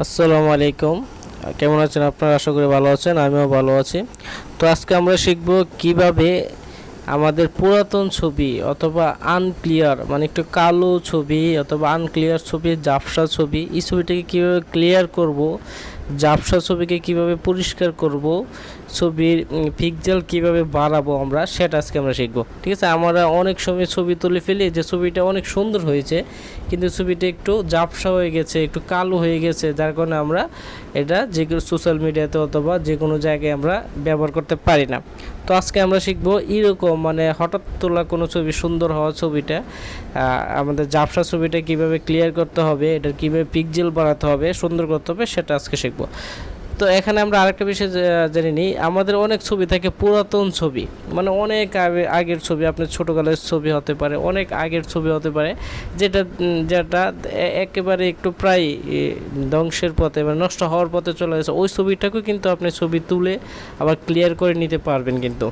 আসসালামু আলাইকুম। কেমন আছেন আপনারা? আশা করি ভালো আছেন, আমিও ভালো আছি। তো আজকে আমরা শিখব কিভাবে আমাদের পুরাতন ছবি অথবা আনক্লিয়ার মানে একটু কালো ছবি অথবা আনক্লিয়ার ছবি, ঝাপসা ছবি, এই ছবিটাকে কীভাবে ক্লিয়ার করব, ঝাপসা ছবিকে কিভাবে পরিষ্কার করব, ছবির পিক্সেল কিভাবে বাড়াবো আমরা, সেটা আজকে আমরা শিখব। ঠিক আছে, আমরা অনেক সময় ছবি তুলে ফেলি যে ছবিটা অনেক সুন্দর হয়েছে, কিন্তু ছবিটা একটু ঝাপসা হয়ে গেছে, একটু কালো হয়ে গেছে, যার কারণে আমরা এটা যে কোনো সোশ্যাল মিডিয়াতে অথবা যে কোনো জায়গায় আমরা ব্যবহার করতে পারি না। তো আজকে আমরা শিখবো এরকম মানে হঠাৎ তোলা কোনো ছবি, সুন্দর হওয়া ছবিটা, আমাদের ঝাপসা ছবিটা কিভাবে ক্লিয়ার করতে হবে, এটার কীভাবে পিক্সেল বাড়াতে হবে, সুন্দর করতে হবে, সেটা আজকে শিখবো। তো এখানে আমরা আরেকটা বিষয় জেনে নিই। আমাদের অনেক ছবি থাকে পুরাতন ছবি, মানে অনেক আগের ছবি, আপনার ছোটোকালের ছবি হতে পারে, অনেক আগের ছবি হতে পারে, যেটা যেটা একেবারে একটু প্রায় ধ্বংসের পথে মানে নষ্ট হওয়ার পথে চলে গেছে। ওই ছবিটাকেও কিন্তু আপনি ছবি তুলে আবার ক্লিয়ার করে নিতে পারবেন। কিন্তু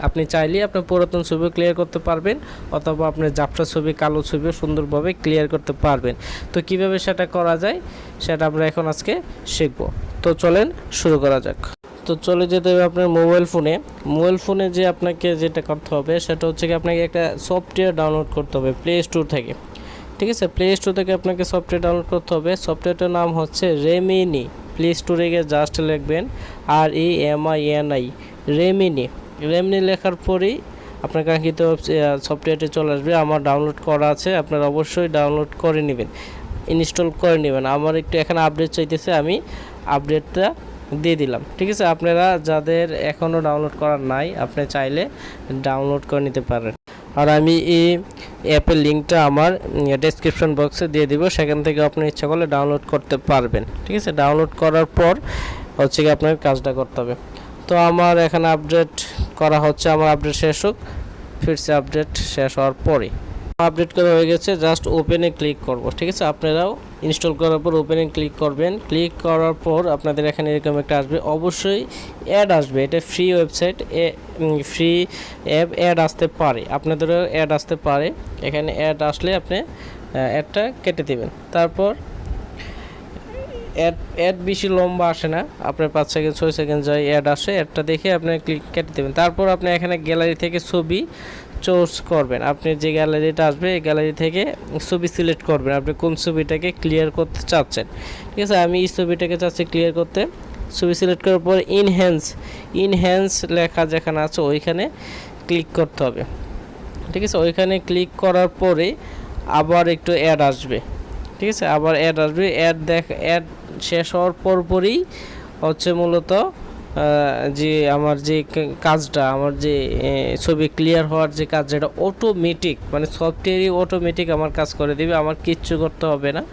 আপনি চাইলে আপনার পুরাতন ছবিও ক্লিয়ার করতে পারবেন, অথবা আপনার ঝাপসা ছবি, কালো ছবিও সুন্দরভাবে ক্লিয়ার করতে পারবেন। তো কিভাবে সেটা করা যায় সেটা আমরা এখন আজকে শিখব। তো চলেন শুরু করা যাক। তো চলে যেতে হবে আপনার মোবাইল ফোনে যে আপনাকে যেটা করতে হবে সেটা হচ্ছে কি, আপনাকে একটা সফটওয়্যার ডাউনলোড করতে হবে প্লে স্টোর থেকে। ঠিক আছে, প্লে স্টোর থেকে আপনাকে সফটওয়্যার ডাউনলোড করতে হবে। সফটওয়্যারটার নাম হচ্ছে রেমিনি। প্লে স্টোরে গিয়ে জাস্ট লিখবেন REMINI, রেমিনি লেখার পরেই আপনার কাঙ্ক্ষিত সফটওয়্যারটি চলে আসবে। আমার ডাউনলোড করা আছে, আপনারা অবশ্যই ডাউনলোড করে নেবেন, ইনস্টল করে নেবেন। আমার একটু এখানে আপডেট চাইতেছে, আমি আপডেটটা দিয়ে দিলাম। ঠিক আছে, আপনারা যাদের এখনও ডাউনলোড করার নাই, আপনি চাইলে ডাউনলোড করে নিতে পারেন। আর আমি এই অ্যাপের লিঙ্কটা আমার ডেসক্রিপশন বক্সে দিয়ে দিব, সেখান থেকে আপনি ইচ্ছা করলে ডাউনলোড করতে পারবেন। ঠিক আছে, ডাউনলোড করার পর হচ্ছে কি আপনার কাজটা করতে হবে। তো আমার এখানে আপডেট করা হচ্ছে, আমার আপডেট শেষ হোক, ফিরছে আপডেট শেষ হওয়ার পরে। আপডেট করা হয়ে গেছে, জাস্ট ওপেনে ক্লিক করব। ঠিক আছে, আপনারাও ইনস্টল করার পর ওপেনে ক্লিক করবেন। ক্লিক করার পর আপনাদের এখানে এরকম একটা আসবে, অবশ্যই অ্যাড আসবে। এটা ফ্রি ওয়েবসাইট, ফ্রি অ্যাড আসতে পারে, আপনাদেরও অ্যাড আসতে পারে। এখানে অ্যাড আসলে আপনি অ্যাডটা কেটে দেবেন। তারপর অ্যাড বেশি লম্বা আসে না, আপনার 5 সেকেন্ড 6 সেকেন্ড যায় অ্যাড আসে, অ্যাডটা দেখে আপনি ক্লিক কেটে দেবেন। তারপর আপনি এখানে গ্যালারি থেকে ছবি চুজ করবেন। আপনি যে গ্যালারিটা আসবে এই গ্যালারি থেকে ছবি সিলেক্ট করবেন, আপনি কোন ছবিটাকে ক্লিয়ার করতে চাচ্ছেন। ঠিক আছে, আমি এই ছবিটাকে চাচ্ছি ক্লিয়ার করতে। ছবি সিলেক্ট করার পর ইনহ্যান্স লেখা যেখানে আছে ওইখানে ক্লিক করতে হবে। ঠিক আছে, ওইখানে ক্লিক করার পরে আবার একটু অ্যাড আসবে। ঠিক আছে, আবার অ্যাড আসবে। অ্যাড শেষ হওয়ার পরই হচ্ছে মূলত যে আমার যে কাজটা, আমার যে ছবি ক্লিয়ার হওয়ার যে কাজ, যেটা অটোমেটিক মানে সফটওয়্যারই অটোমেটিক আমার কাজ করে দিবে, আমার কিচ্ছু করতে হবে না।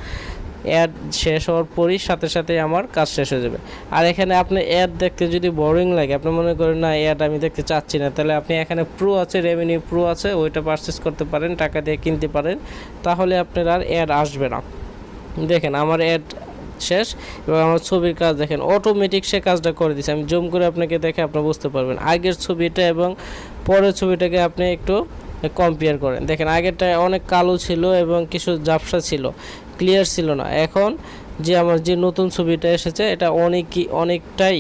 অ্যাড শেষ হওয়ার পরই সাথে সাথে আমার কাজ শেষ হয়ে যাবে। আর এখানে আপনি অ্যাড দেখতে যদি বোরিং লাগে, আপনি মনে করেন না অ্যাড আমি দেখতে চাচ্ছি না, তাহলে আপনি এখানে প্রো আছে, রেভিনিউ প্রো আছে, ওইটা পারচেস করতে পারেন, টাকা দিয়ে কিনতে পারেন, তাহলে আপনার আর অ্যাড আসবে না। দেখেন আমার অ্যাড শেষ এবং আমার ছবির কাজ দেখেন অটোমেটিক সে কাজটা করে দিচ্ছে। আমি জুম করে আপনাকে দেখে আপনি বুঝতে পারবেন। আগের ছবিটা এবং পরের ছবিটাকে আপনি একটু কম্পেয়ার করেন, দেখেন আগেরটা অনেক কালো ছিল এবং কিছু ঝাপসা ছিল, ক্লিয়ার ছিল না। এখন যে আমার যে নতুন ছবিটা এসেছে এটা অনেকটাই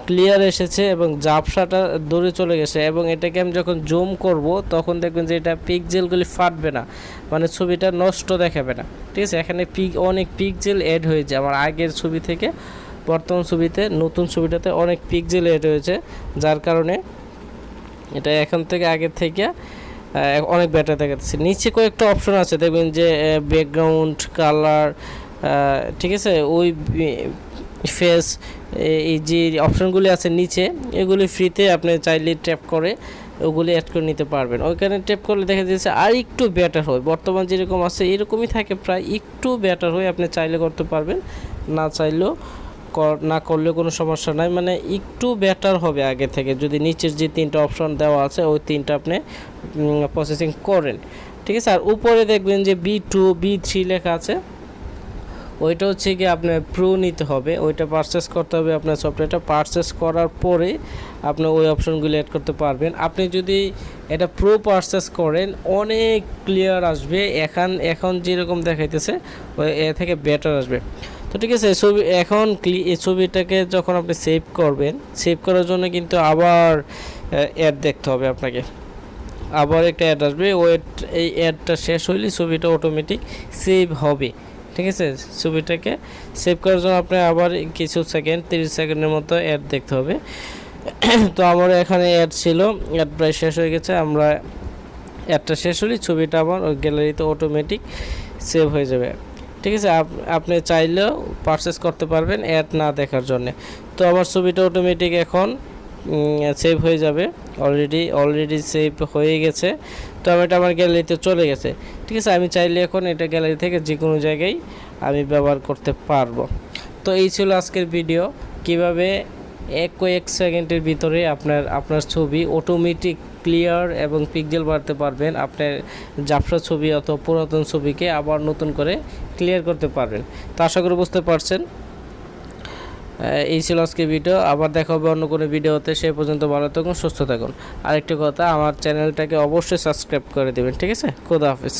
ক্লিয়ার এসেছে এবং ঝাপসাটা দূরে চলে গেছে। এবং এটাকে আমি যখন জুম করব তখন দেখবেন যে এটা পিক্সেলগুলি ফাটবে না, মানে ছবিটা নষ্ট দেখাবে না। ঠিক আছে, এখানে অনেক পিক্সেল অ্যাড হয়েছে আমার আগের ছবি থেকে বর্তমান ছবিতে, নতুন ছবিটাতে অনেক পিক্সেল অ্যাড হয়েছে, যার কারণে এটা এখন থেকে আগের থেকে অনেক বেটার দেখাচ্ছে। নিচে কয়েকটা অপশন আছে, দেখবেন যে ব্যাকগ্রাউন্ড কালার, ঠিক আছে, ওই ফেস, এই যে অপশনগুলি আছে নিচে, এগুলি ফ্রিতে আপনি চাইলে ট্যাপ করে ওগুলি অ্যাড করে নিতে পারবেন। ওইখানে ট্যাপ করলে দেখা যাচ্ছে আর একটু বেটার হয়, বর্তমান যেরকম আছে এরকমই থাকে, প্রায় একটু বেটার হয়, আপনি চাইলে করতে পারবেন, না চাইলেও না করলেও কোনো সমস্যা নাই, মানে একটু বেটার হবে আগে থেকে যদি নিচের যে 3টা অপশন দেওয়া আছে ওই 3টা আপনি প্রসেসিং করেন। ঠিক আছে, আর উপরে দেখবেন যে B2 B3 লেখা আছে, ওইটা হচ্ছে কি আপনার প্রো নিতে হবে, ওইটা পারচেস করতে হবে। আপনার সফটওয়্যারটা পারচেস করার পরে আপনি ওই অপশনগুলো অ্যাড করতে পারবেন। আপনি যদি এটা প্রো পারচেস করেন অনেক ক্লিয়ার আসবে, এখন যেরকম দেখাইতেছে ওই এ থেকে বেটার আসবে। তো ঠিক আছে, ছবি এখন এই ছবিটাকে যখন আপনি সেভ করবেন, সেভ করার জন্য কিন্তু আবার অ্যাড দেখতে হবে আপনাকে, আবার একটা অ্যাড আসবে, এই অ্যাডটা শেষ হইলে ছবিটা অটোমেটিক সেভ হবে। ঠিক আছে, ছবিটাকে সেভ করার জন্য আপনার আবার কিছু সেকেন্ড, 30 সেকেন্ডের মতো অ্যাড দেখতে হবে। তো আমার এখানে অ্যাড ছিল, অ্যাড প্রায় শেষ হয়ে গেছে। আমরা অ্যাডটা শেষ হলে ছবিটা আবার ওই গ্যালারিতে অটোমেটিক সেভ হয়ে যাবে। ঠিক আছে, আপনি চাইলেও পারচেস করতে পারবেন অ্যাড না দেখার জন্য। তো আমার ছবিটা অটোমেটিক এখন সেভ হয়ে যাবে, অলরেডি সেভ হয়ে গেছে। তো এটা আমার গ্যালারিতে চলে গেছে। ঠিক আছে, আমি চাইলে এখন এটা গ্যালারি থেকে যে কোনো জায়গায় আমি ব্যবহার করতে পারবো। তো এই ছিল আজকের ভিডিও, কিভাবে কয়েক সেকেন্ডের ভিতরে আপনার ছবি অটোমেটিক ক্লিয়ার এবং পিক্সেল বাড়তে পারবেন, আপনার ঝাপসা ছবি অথবা পুরাতন ছবিকে আবার নতুন করে ক্লিয়ার করতে পারবেন। তো আশা করি বুঝতে পারছেন। এই ছিল আজকে ভিডিও, আবার দেখা হবে অন্য কোনো ভিডিওতে। সেই পর্যন্ত ভালো থাকুন, সুস্থ থাকুন। আরেকটি কথা, আমার চ্যানেলটাকে অবশ্যই সাবস্ক্রাইব করে দেবেন। ঠিক আছে, খোদা হাফেজ।